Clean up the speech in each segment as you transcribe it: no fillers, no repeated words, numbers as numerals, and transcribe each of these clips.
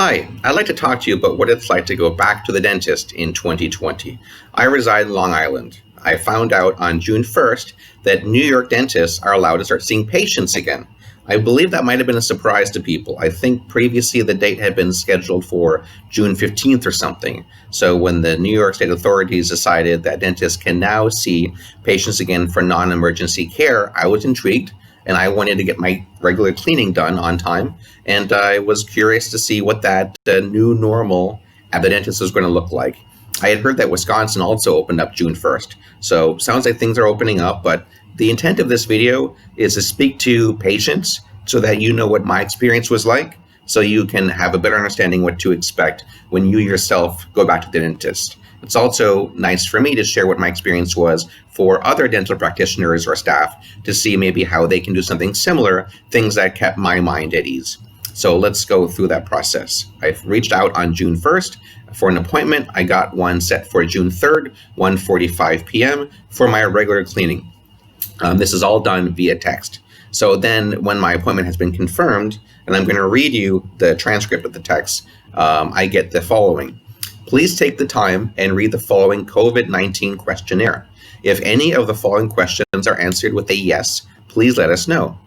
Hi, I'd like to talk to you about what it's like to go back to the dentist in 2020. I reside in Long Island. I found out on June 1st that New York dentists are allowed to start seeing patients again. I believe that might have been a surprise to people. I think previously the date had been scheduled for June 15th or something. So when the New York state authorities decided that dentists can now see patients again for non-emergency care, I was intrigued and I wanted to get my regular cleaning done on time. And I was curious to see what that new normal at the dentist was going to look like. I had heard that Wisconsin also opened up June 1st. So sounds like things are opening up, but the intent of this video is to speak to patients so that you know what my experience was like, so you can have a better understanding what to expect when you yourself go back to the dentist. It's also nice for me to share what my experience was for other dental practitioners or staff to see maybe how they can do something similar, things that kept my mind at ease. So let's go through that process. I've reached out on June 1st for an appointment. I got one set for June 3rd, 1:45 p.m. for my regular cleaning. This is all done via text. So then when my appointment has been confirmed, and I'm going to read you the transcript of the text, I get the following. Please take the time and read the following COVID-19 questionnaire. If any of the following questions are answered with a yes, please let us know.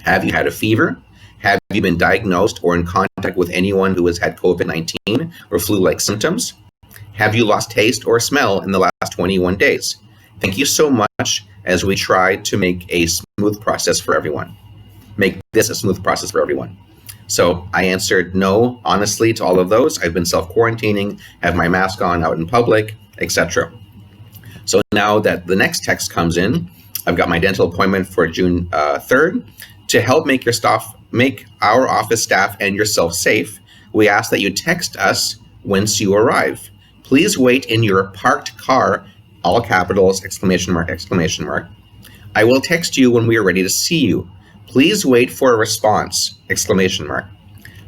Have you had a fever? Have you been diagnosed or in contact with anyone who has had COVID-19 or flu-like symptoms? Have you lost taste or smell in the last 21 days? Thank you so much as we try to make a smooth process for everyone. Make this a smooth process for everyone. So I answered no, honestly, to all of those. I've been self-quarantining, have my mask on out in public, etc. So now that the next text comes in, I've got my dental appointment for June 3rd. To help make our office staff and yourself safe, we ask that you text us once you arrive. Please wait in your parked car, all capitals, exclamation mark, exclamation mark. I will text you when we are ready to see you. Please wait for a response, exclamation mark.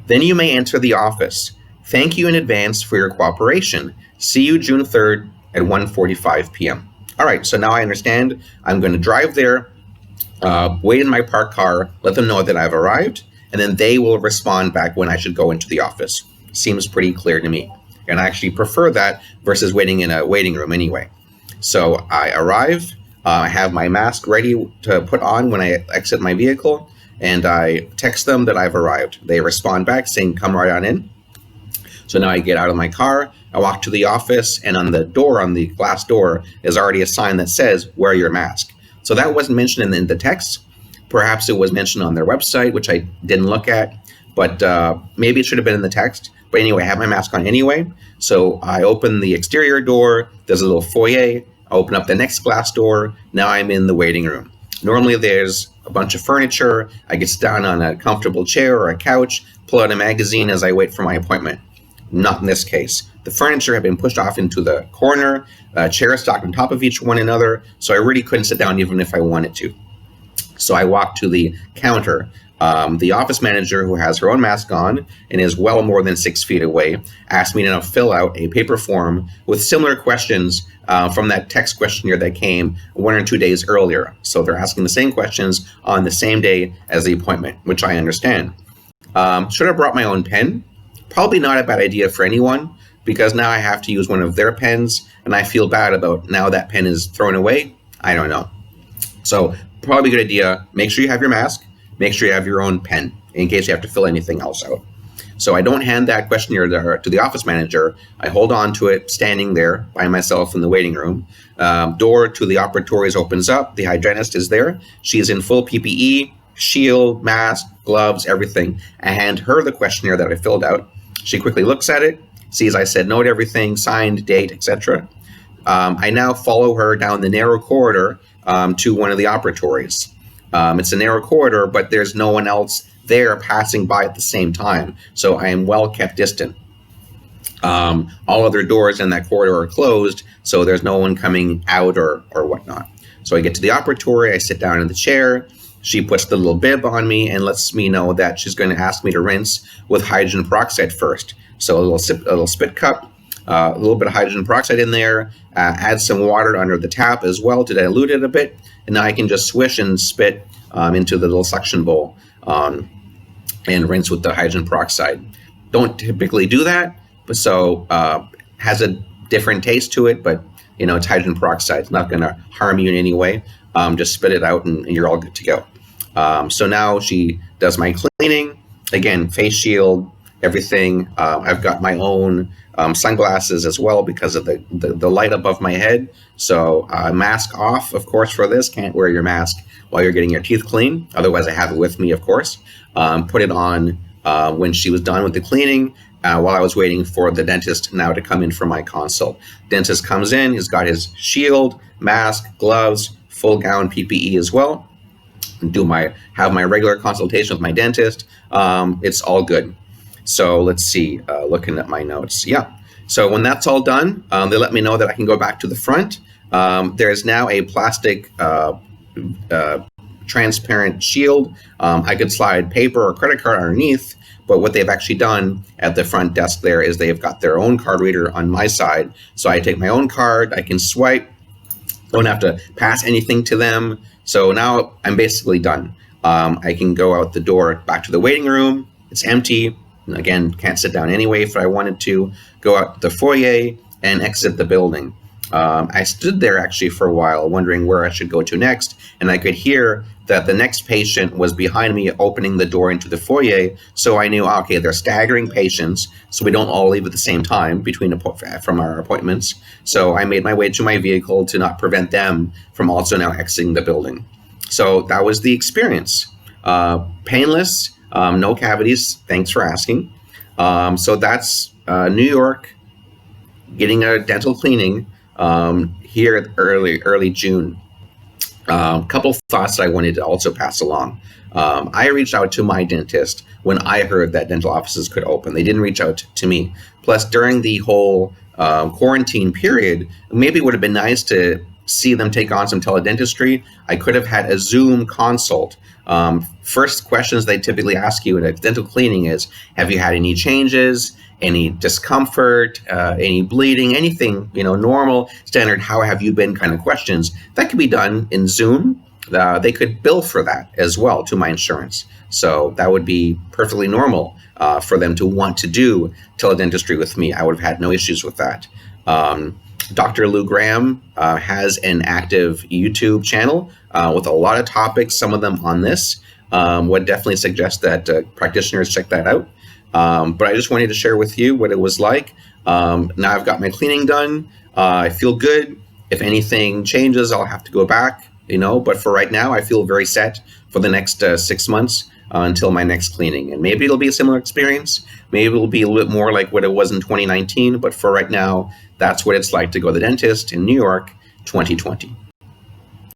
Then you may enter the office. Thank you in advance for your cooperation. See you June 3rd at 1:45 p.m. All right, so now I understand. I'm going to drive there, wait in my parked car, let them know that I've arrived, and then they will respond back when I should go into the office. Seems pretty clear to me. And I actually prefer that versus waiting in a waiting room anyway. So I arrive. I have my mask ready to put on when I exit my vehicle, and I text them that I've arrived. They respond back saying, come right on in. So now I get out of my car, I walk to the office, and on the door, on the glass door, is already a sign that says, wear your mask. So that wasn't mentioned in the text. Perhaps it was mentioned on their website, which I didn't look at, but maybe it should have been in the text. But anyway, I have my mask on anyway. So I open the exterior door, there's a little foyer, I open up the next glass door. Now I'm in the waiting room. Normally there's a bunch of furniture. I get down on a comfortable chair or a couch, pull out a magazine as I wait for my appointment. Not in this case. The furniture had been pushed off into the corner, chairs stacked on top of each one another, so I really couldn't sit down even if I wanted to. So I walked to the counter. The office manager, who has her own mask on and is well more than 6 feet away, asked me to now fill out a paper form with similar questions from that text questionnaire that came 1 or 2 days earlier. So they're asking the same questions on the same day as the appointment, which I understand. Should have brought my own pen. Probably not a bad idea for anyone, because now I have to use one of their pens, and I feel bad about now that pen is thrown away. I don't know. So probably a good idea. Make sure you have your mask. Make sure you have your own pen in case you have to fill anything else out. So I don't hand that questionnaire to the office manager. I hold on to it standing there by myself in the waiting room. Door to the operatories opens up. The hygienist is there. She's in full PPE, shield, mask, gloves, everything. I hand her the questionnaire that I filled out. She quickly looks at it, sees I said no to everything, signed, date, etc. I now follow her down the narrow corridor to one of the operatories. It's a narrow corridor, but there's no one else there passing by at the same time, so I am well kept distant. All other doors in that corridor are closed, so there's no one coming out or whatnot. So I get to the operatory, I sit down in the chair. She puts the little bib on me and lets me know that she's going to ask me to rinse with hydrogen peroxide first. So a little spit cup, a little bit of hydrogen peroxide in there, add some water under the tap as well to dilute it a bit, and now I can just swish and spit into the little suction bowl and rinse with the hydrogen peroxide. don't typically do that, but so has a different taste to it, but it's hydrogen peroxide. It's not going to harm you in any way. Just spit it out and you're all good to go. So now she does my cleaning. Again, face shield, everything. I've got my own sunglasses as well because of the light above my head. So mask off, of course, for this. Can't wear your mask while you're getting your teeth clean. Otherwise, I have it with me, of course. Put it on when she was done with the cleaning. While I was waiting for the dentist now to come in for my consult. Dentist comes in, he's got his shield, mask, gloves, full gown PPE as well. Have my regular consultation with my dentist. It's all good. So let's see, looking at my notes. Yeah. So when that's all done, they let me know that I can go back to the front. There is now a plastic transparent shield. I could slide paper or credit card underneath. But what they've actually done at the front desk there is they've got their own card reader on my side. So I take my own card, I can swipe, don't have to pass anything to them. So now I'm basically done. I can go out the door back to the waiting room. It's empty. Again, can't sit down anyway if I wanted to. Go out the foyer and exit the building. I stood there actually for a while wondering where I should go to next, and I could hear that the next patient was behind me opening the door into the foyer, so I knew, okay, they're staggering patients, so we don't all leave at the same time from our appointments. So I made my way to my vehicle to not prevent them from also now exiting the building. So that was the experience. Painless, no cavities, thanks for asking. So that's New York, getting a dental cleaning here early June. Couple thoughts that I wanted to also pass along. I reached out to my dentist when I heard that dental offices could open. They didn't reach out to me. Plus, during the whole quarantine period, maybe it would have been nice to see them take on some teledentistry. I could have had a Zoom consult. First questions they typically ask you at a dental cleaning is, have you had any changes, any discomfort, any bleeding, anything, normal, standard, how have you been kind of questions. That could be done in Zoom. They could bill for that as well to my insurance. So that would be perfectly normal for them to want to do teledentistry with me. I would have had no issues with that. Dr. Lou Graham has an active YouTube channel with a lot of topics, some of them on this. Would definitely suggest that practitioners check that out. But I just wanted to share with you what it was like. Now I've got my cleaning done. I feel good. If anything changes, I'll have to go back, but for right now, I feel very set for the next 6 months until my next cleaning. And maybe it'll be a similar experience. Maybe it'll be a little bit more like what it was in 2019. But for right now, that's what it's like to go to the dentist in New York 2020.